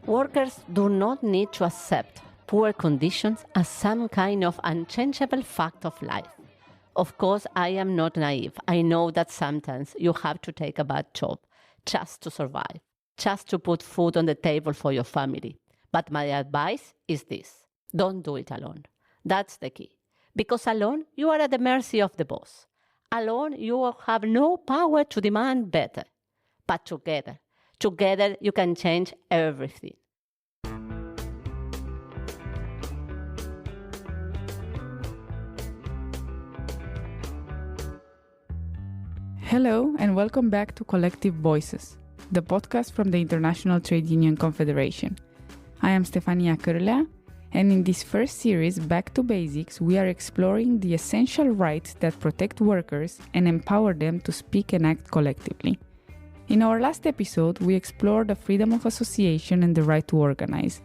Workers do not need to accept poor conditions as some kind of unchangeable fact of life. Of course, I am not naive. I know that sometimes you have to take a bad job just to survive, just to put food on the table for your family. But my advice is this: don't do it alone. That's the key. Because alone, you are at the mercy of the boss. Alone, you have no power to demand better. But together you can change everything. Hello and welcome back to Collective Voices, the podcast from the International Trade Union Confederation. I am Stefania Cîrlea, and in this first series, Back to Basics, we are exploring the essential rights that protect workers and empower them to speak and act collectively. In our last episode, we explored the freedom of association and the right to organize,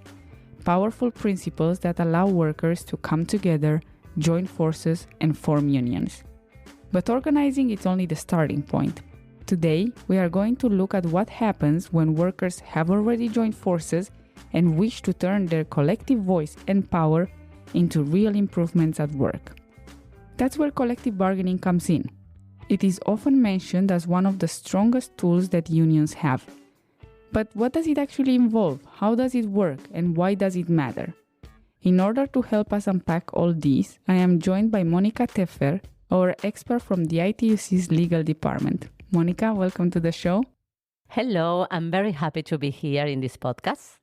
powerful principles that allow workers to come together, join forces, and form unions. But organizing is only the starting point. Today, we are going to look at what happens when workers have already joined forces and wish to turn their collective voice and power into real improvements at work. That's where collective bargaining comes in. It is often mentioned as one of the strongest tools that unions have. But what does it actually involve? How does it work? And why does it matter? In order to help us unpack all these, I am joined by Monica Tepfer, our expert from the ITUC's legal department. Monica, welcome to the show. Hello, I'm very happy to be here in this podcast.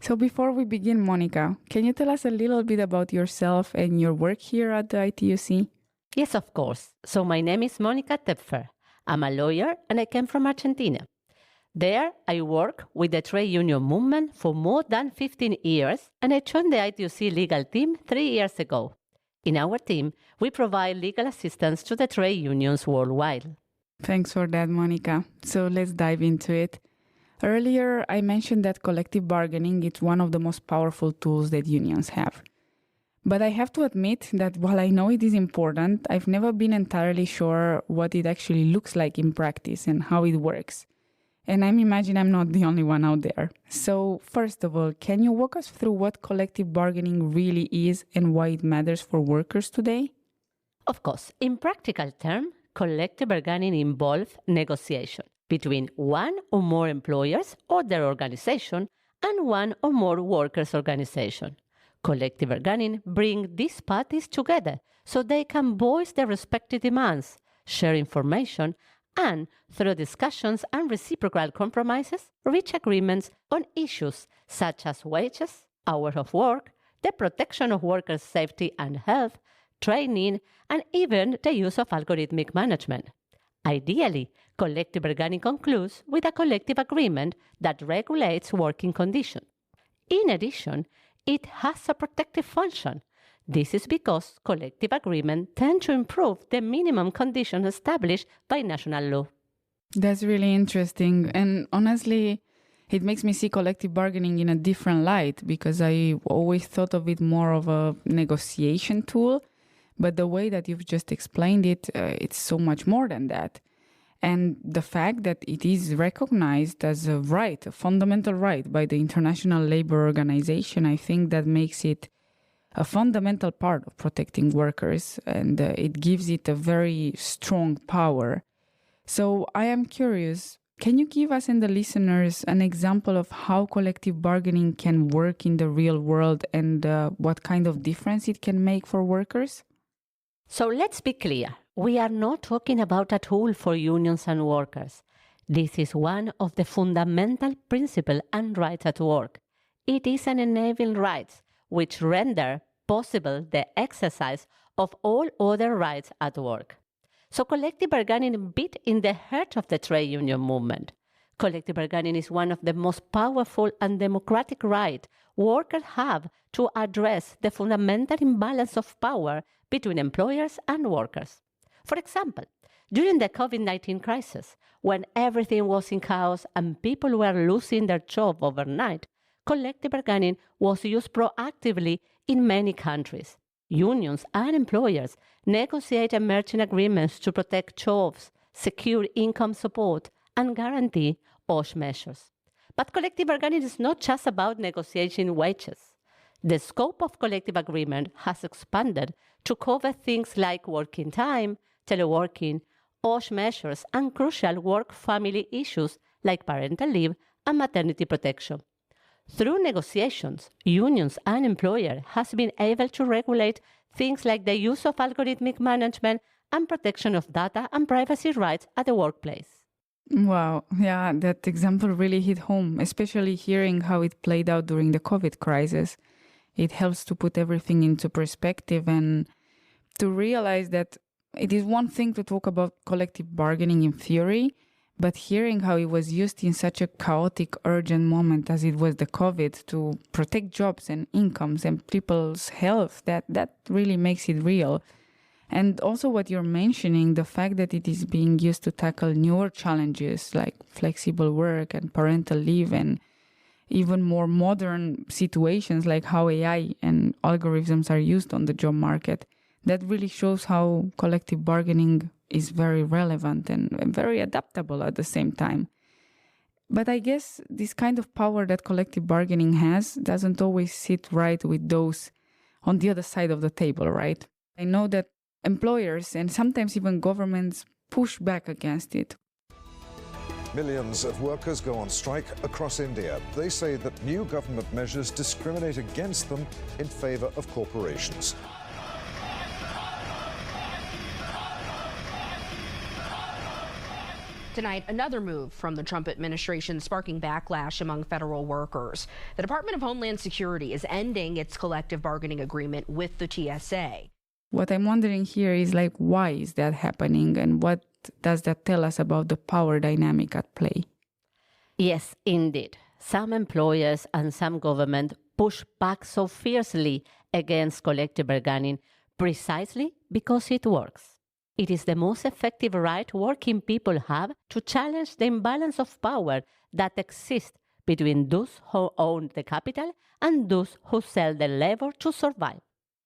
So before we begin, Monica, can you tell us a little bit about yourself and your work here at the ITUC? Yes, of course. So my name is Monica Tepfer. I'm a lawyer and I came from Argentina. There, I work with the trade union movement for more than 15 years, and I joined the ITUC legal team 3 years ago. In our team, we provide legal assistance to the trade unions worldwide. Thanks for that, Monica. So let's dive into it. Earlier, I mentioned that collective bargaining is one of the most powerful tools that unions have. But I have to admit that while I know it is important, I've never been entirely sure what it actually looks like in practice and how it works. And I imagine I'm not the only one out there. So first of all, can you walk us through what collective bargaining really is and why it matters for workers today? Of course, in practical terms, collective bargaining involves negotiation between one or more employers or their organization and one or more workers' organization. Collective bargaining brings these parties together so they can voice their respective demands, share information, and, through discussions and reciprocal compromises, reach agreements on issues such as wages, hours of work, the protection of workers' safety and health, training, and even the use of algorithmic management. Ideally, collective bargaining concludes with a collective agreement that regulates working conditions. In addition, it has a protective function. This is because collective agreements tend to improve the minimum conditions established by national law. That's really interesting. And honestly, it makes me see collective bargaining in a different light because I always thought of it more of a negotiation tool. But the way that you've just explained it, it's so much more than that. And the fact that it is recognized as a right, a fundamental right by the International Labour Organization, I think that makes it a fundamental part of protecting workers, and it gives it a very strong power. So I am curious, can you give us and the listeners an example of how collective bargaining can work in the real world and what kind of difference it can make for workers? So let's be clear. We are not talking about a tool for unions and workers. This is one of the fundamental principles and rights at work. It is an enabling right which render possible the exercise of all other rights at work. So collective bargaining beat in the heart of the trade union movement. Collective bargaining is one of the most powerful and democratic rights workers have to address the fundamental imbalance of power between employers and workers. For example, during the COVID-19 crisis, when everything was in chaos and people were losing their job overnight, collective bargaining was used proactively in many countries. Unions and employers negotiate emerging agreements to protect jobs, secure income support, and guarantee OSH measures. But collective bargaining is not just about negotiating wages. The scope of collective agreement has expanded to cover things like working time, teleworking, OSH measures, and crucial work-family issues like parental leave and maternity protection. Through negotiations, unions and employers have been able to regulate things like the use of algorithmic management and protection of data and privacy rights at the workplace. Wow, yeah, that example really hit home, especially hearing how it played out during the COVID crisis. It helps to put everything into perspective and to realize that it is one thing to talk about collective bargaining in theory, but hearing how it was used in such a chaotic, urgent moment as it was the COVID to protect jobs and incomes and people's health, that really makes it real. And also what you're mentioning, the fact that it is being used to tackle newer challenges like flexible work and parental leave and even more modern situations like how AI and algorithms are used on the job market. That really shows how collective bargaining is very relevant and very adaptable at the same time. But I guess this kind of power that collective bargaining has doesn't always sit right with those on the other side of the table, right? I know that employers and sometimes even governments push back against it. Millions of workers go on strike across India. They say that new government measures discriminate against them in favor of corporations. Tonight, another move from the Trump administration sparking backlash among federal workers. The Department of Homeland Security is ending its collective bargaining agreement with the TSA. What I'm wondering here is why is that happening and what does that tell us about the power dynamic at play? Yes, indeed. Some employers and some government push back so fiercely against collective bargaining precisely because it works. It is the most effective right working people have to challenge the imbalance of power that exists between those who own the capital and those who sell their labor to survive.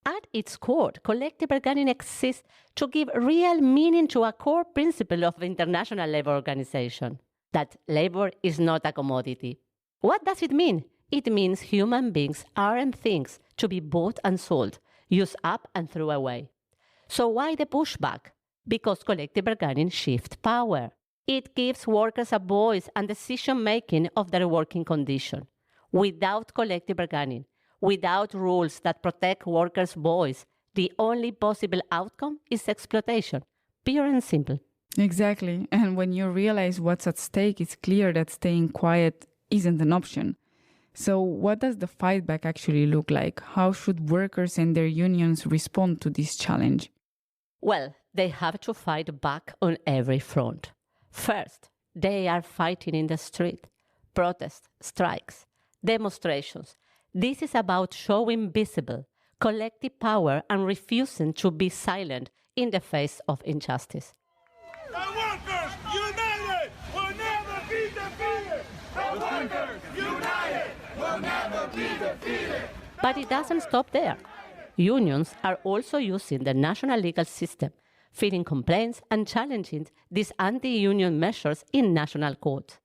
At its core, collective bargaining exists to give real meaning to a core principle of the International Labour Organization, that labor is not a commodity. What does it mean? It means human beings aren't things to be bought and sold, used up and thrown away. So why the pushback? Because collective bargaining shifts power. It gives workers a voice and decision-making of their working condition. Without collective bargaining, without rules that protect workers' voice, the only possible outcome is exploitation, pure and simple. Exactly. And when you realize what's at stake, it's clear that staying quiet isn't an option. So what does the fight back actually look like? How should workers and their unions respond to this challenge? Well, they have to fight back on every front. First, they are fighting in the street, protests, strikes, demonstrations. This is about showing visible, collective power and refusing to be silent in the face of injustice. The workers united will never be defeated! The workers united will never be defeated! But it doesn't stop there. Unions are also using the national legal system, filing complaints and challenging these anti-union measures in national courts.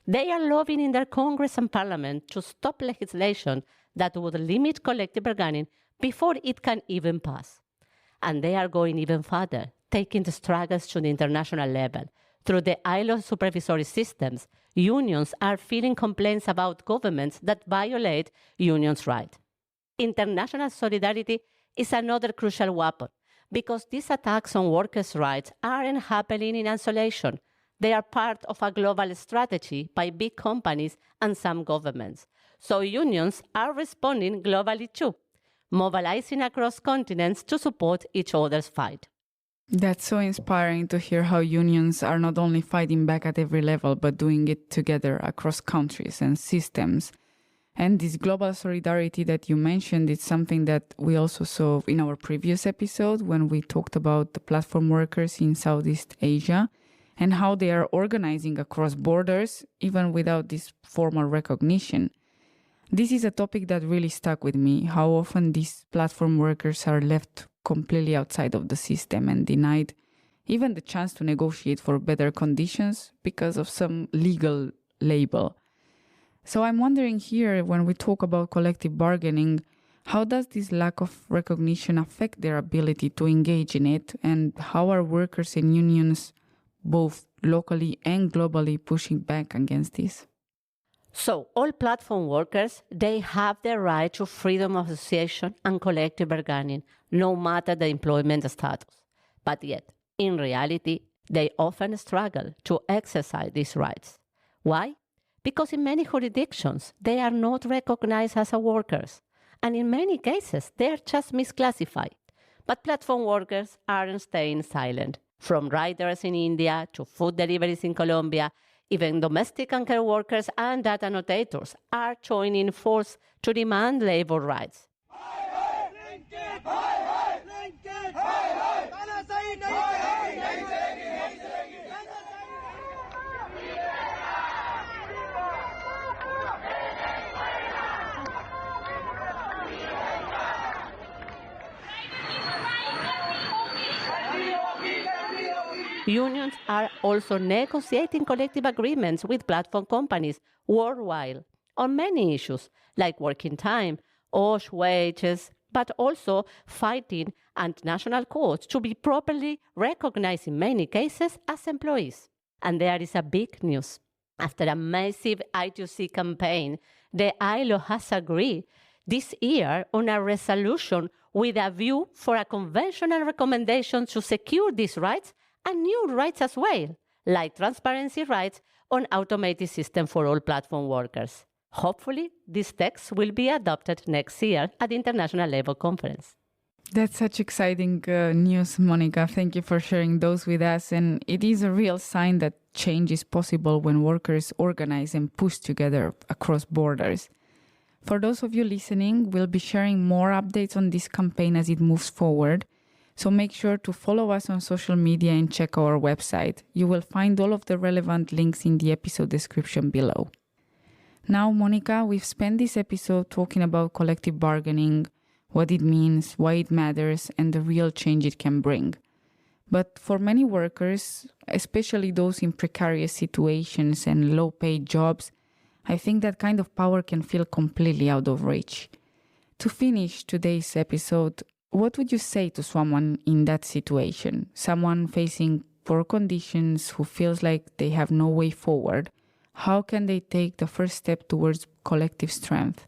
They are lobbying in their Congress and Parliament to stop legislation that would limit collective bargaining before it can even pass. And they are going even further, taking the struggles to the international level. Through the ILO supervisory systems, unions are filing complaints about governments that violate unions' rights. International solidarity is another crucial weapon because these attacks on workers' rights aren't happening in isolation. They are part of a global strategy by big companies and some governments. So unions are responding globally too, mobilizing across continents to support each other's fight. That's so inspiring to hear how unions are not only fighting back at every level, but doing it together across countries and systems. And this global solidarity that you mentioned, it's something that we also saw in our previous episode when we talked about the platform workers in Southeast Asia and how they are organizing across borders, even without this formal recognition. This is a topic that really stuck with me, how often these platform workers are left completely outside of the system and denied even the chance to negotiate for better conditions because of some legal label. So I'm wondering here, when we talk about collective bargaining, how does this lack of recognition affect their ability to engage in it, and how are workers and unions, both locally and globally, pushing back against this? So all platform workers, they have the right to freedom of association and collective bargaining, no matter the employment status. But yet, in reality, they often struggle to exercise these rights. Why? Because in many jurisdictions, they are not recognized as workers. And in many cases, they are just misclassified. But platform workers aren't staying silent. From riders in India to food deliveries in Colombia, even domestic and care workers and data annotators are joining force to demand labor rights. Unions are also negotiating collective agreements with platform companies worldwide on many issues, like working time, OSH wages, but also fighting international courts to be properly recognized in many cases as employees. And there is a big news. After a massive ITUC campaign, the ILO has agreed this year on a resolution with a view for a conventional recommendation to secure these rights and new rights as well, like transparency rights on automated system for all platform workers. Hopefully, this text will be adopted next year at the International Labour Conference. That's such exciting news, Monica. Thank you for sharing those with us. And it is a real sign that change is possible when workers organize and push together across borders. For those of you listening, we'll be sharing more updates on this campaign as it moves forward. So make sure to follow us on social media and check our website. You will find all of the relevant links in the episode description below. Now, Monica, we've spent this episode talking about collective bargaining, what it means, why it matters, and the real change it can bring. But for many workers, especially those in precarious situations and low-paid jobs, I think that kind of power can feel completely out of reach. To finish today's episode, what would you say to someone in that situation, someone facing poor conditions who feels like they have no way forward? How can they take the first step towards collective strength?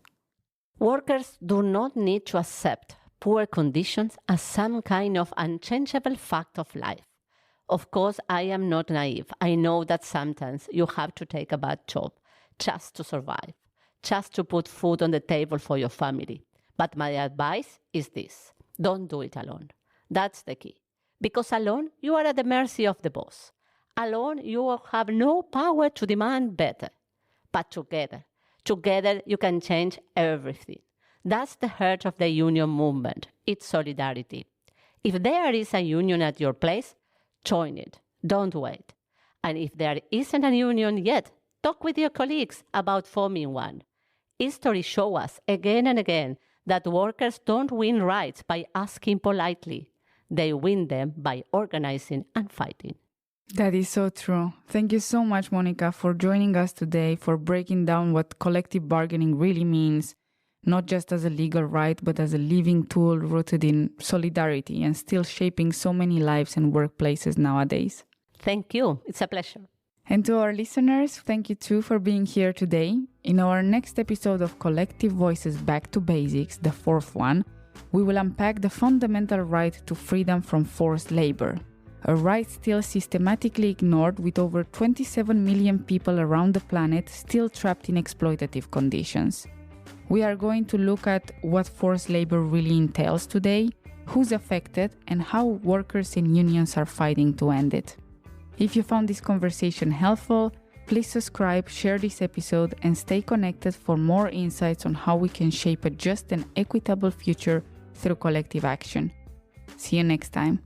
Workers do not need to accept poor conditions as some kind of unchangeable fact of life. Of course, I am not naive. I know that sometimes you have to take a bad job just to survive, just to put food on the table for your family. But my advice is this. Don't do it alone. That's the key. Because alone, you are at the mercy of the boss. Alone, you will have no power to demand better. But together you can change everything. That's the heart of the union movement. It's solidarity. If there is a union at your place, join it. Don't wait. And if there isn't a union yet, talk with your colleagues about forming one. History shows us again and again that workers don't win rights by asking politely. They win them by organizing and fighting. That is so true. Thank you so much, Monica, for joining us today, for breaking down what collective bargaining really means, not just as a legal right, but as a living tool rooted in solidarity and still shaping so many lives and workplaces nowadays. Thank you. It's a pleasure. And to our listeners, thank you too for being here today. In our next episode of Collective Voices Back to Basics, the fourth one, we will unpack the fundamental right to freedom from forced labor, a right still systematically ignored with over 27 million people around the planet still trapped in exploitative conditions. We are going to look at what forced labor really entails today, who's affected, and how workers and unions are fighting to end it. If you found this conversation helpful, please subscribe, share this episode, and stay connected for more insights on how we can shape a just and equitable future through collective action. See you next time.